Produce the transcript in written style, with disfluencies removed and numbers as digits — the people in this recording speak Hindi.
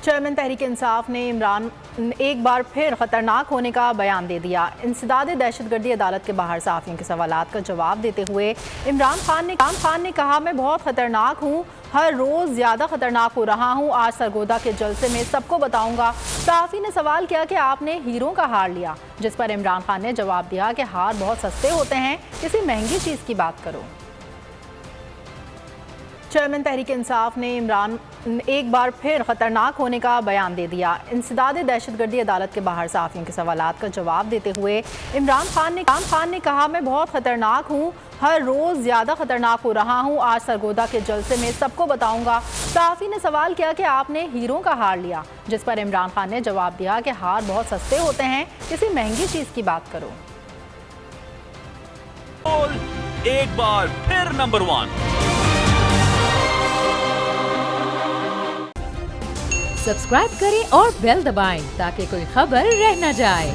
चेयरमैन तहरीक इंसाफ ने इमरान एक बार फिर खतरनाक होने का बयान दे दिया। इंसदाद दहशतगर्दी अदालत के बाहर सहाफ़ियों के सवालात का जवाब देते हुए इमरान खान ने कहा, मैं बहुत खतरनाक हूँ, हर रोज़ ज़्यादा खतरनाक हो रहा हूँ। आज सरगोदा के जलसे में सबको बताऊंगा। सहाफ़ी ने सवाल किया कि आपने हीरों का हार लिया, जिस पर इमरान खान ने जवाब दिया कि हार बहुत सस्ते होते हैं, किसी महंगी चीज़ की बात करो। चेयरमैन तहरीक इंसाफ ने इमरान एक बार फिर खतरनाक होने का बयान दे दिया। इंसदाद दहशतगर्दी अदालत के बाहर सहाफ़ियों के सवालात का जवाब देते हुए इमरान खान ने कहा, मैं बहुत खतरनाक हूँ, हर रोज़ ज़्यादा खतरनाक हो रहा हूँ। आज सरगोदा के जलसे में सबको बताऊंगा। सहाफ़ी ने सवाल किया कि आपने हीरों का हार लिया, जिस पर इमरान खान ने जवाब दिया कि हार बहुत सस्ते होते हैं, किसी महंगी चीज़ की बात करो। एक बार फिर नंबर 1 सब्सक्राइब करें और बेल दबाएं ताकि कोई खबर रह न जाए।